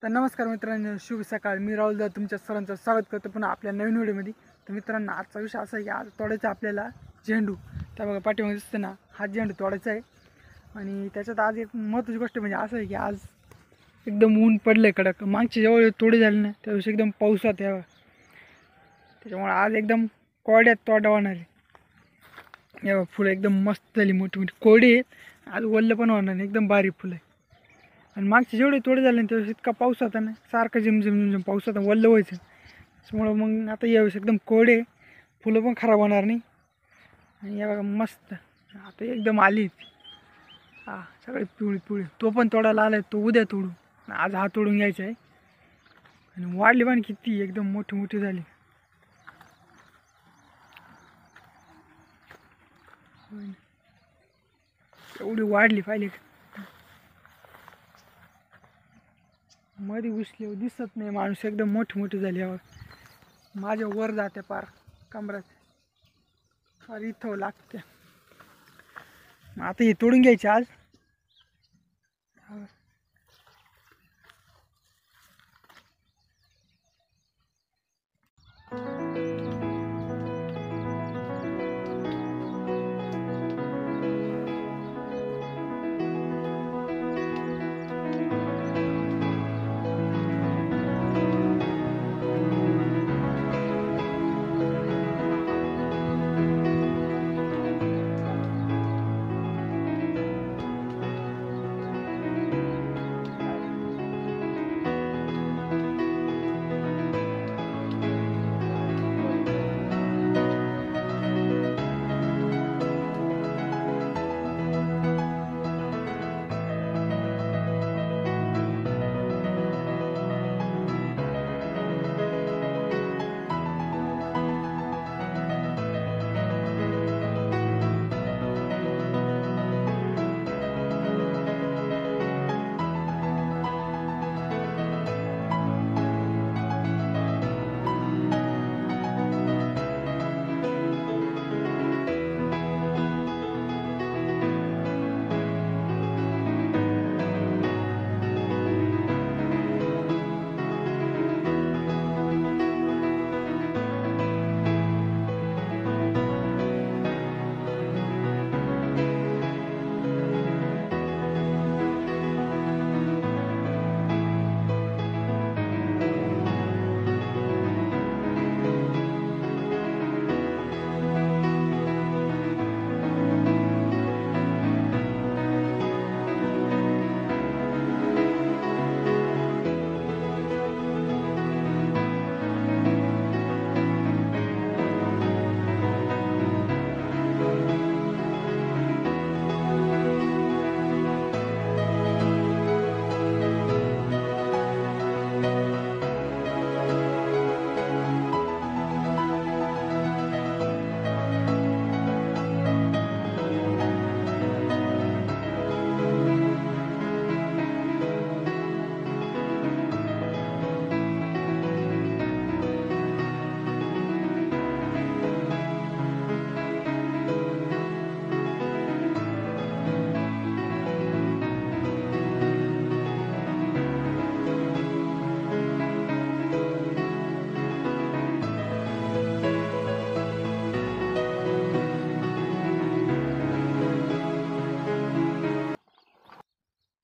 तर नमस्कार मित्रांनो, शुभ सकाळ. मी राहुल दादा तुमच्या सर्वांचं स्वागत करतो पुन्हा आपल्या नवीन व्हिडिओमध्ये. तर मित्रांनो, आजचा विषय असा आहे की आज तोडायचा आपल्याला झेंडू. त्या बघा पाठीमागे दिसतं ना, हा झेंडू तोडायचा आहे. आणि त्याच्यात आज एक महत्त्वाची गोष्ट म्हणजे असं आहे की आज एकदम ऊन पडलं आहे कडक. मागची जेव्हा तोडे झाले ना त्यावेळेस एकदम पावसात यावं, त्याच्यामुळे आज एकदम कोरड्यात तोडा होणार आहे. या फुलं एकदम मस्त झाली, मोठी मोठी कोरडी आहेत. आज वल्ल पण होणार नाही, एकदम बारीक फुलं आहे. आणि मागचे जेवढे तोडे झाले ना त्यावेळेस इतका पाऊस होता ना, सारखं झिमझिम पाऊस होता, वल्ल व्हायचं. त्याच्यामुळं मग आता यावेळेस एकदम कोरडे, फुलं पण खराब होणार नाही. आणि या बघा मस्त आता एकदम आली. हा सगळे पिवळी पिवळी. तो पण तोडायला आलाय, तो उद्या तोडू. आज हा तोडून घ्यायचा आहे. आणि वाढली पण किती, एकदम मोठी मोठी झाली. एवढी वाढली पाहिली, मध्ये घुसली दिसत नाही माणूस, एकदम मोठी मोठी झाली. माझ्या वर जाते पार कमरात, फार इथं लागते. आता हे तोडून घ्यायचे आज.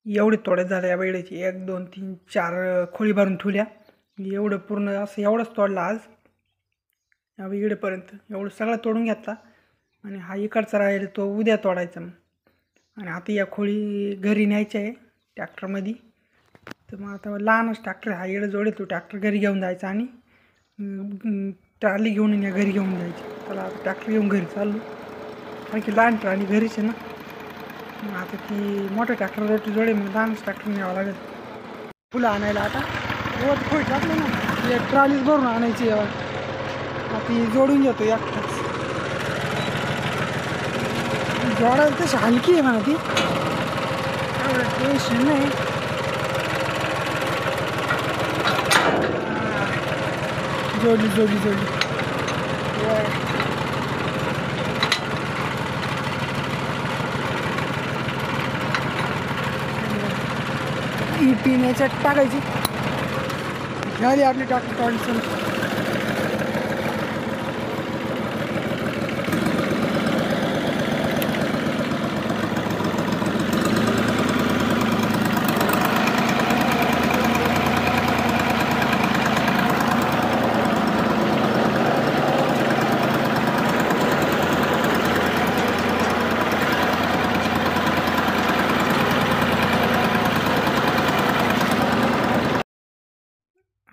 एवढे तोडे झाले या वेळेची, 1 2 3 4 खोळी भरून ठेवल्या. एवढं पूर्ण असं एवढंच तोडला आज या इकडेपर्यंत. एवढं सगळं तोडून घेतला. आणि हा इकडचा राहील तो उद्या तोडायचा मग. आणि आता या खोळी घरी न्यायच्या आहे ट्रॅक्टरमध्ये. तर मग आता लहानच ट्रॅक्टर हा इकडे जोडेल, तो ट्रॅक्टर घरी घेऊन जायचा आणि ट्रॉली घेऊन या घरी घेऊन जायची. त्याला आता ट्रॅक्टर घेऊन घरी चाललो, कारण की लहान ट्रॉली घरीच आहे ना. मग आता ती मोठं ट्रॅक्टर रोटी जोडे, मग लहानच ट्रॅक्टर न्यावं लागेल फुलं आणायला. आता रोज खोड टाकलं ना, एक ट्रॉलीच भरून आणायची. आता ती जोडून घेतो एकटाच. जोडायला तशी हलकी आहे म्हणा ती, एवढं टेन्शन नाही. जोडली जोडली जोडली. ही पिण्याच्यात टाकायची. झाली आपली ट्रॅक्टर तोडायची.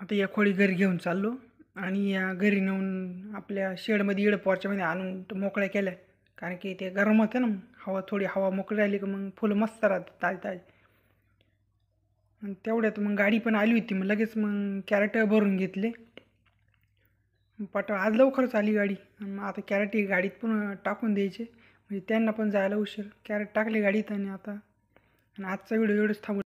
आता या खोळी घरी घेऊन चाललो आणि या घरी नेऊन आपल्या शेडमध्ये इकडं पोर्चमध्ये आणून मोकळ्या केल्या, कारण की ते गरम होतं ना. हवा थोडी हवा मोकळी राहिली की मग फुलं मस्त राहतात ताजे ताजे. आणि तेवढ्यात मग गाडी पण आली होती, मग लगेच मग कॅरेट भरून घेतले. आज लवकरच आली गाडी. आणि मग आता कॅरेट गाडीत पण टाकून द्यायचे, म्हणजे त्यांना पण जायला उशीर. कॅरेट टाकले गाडीत आणि आता आजचा व्हिडिओ एवढंच थांबू.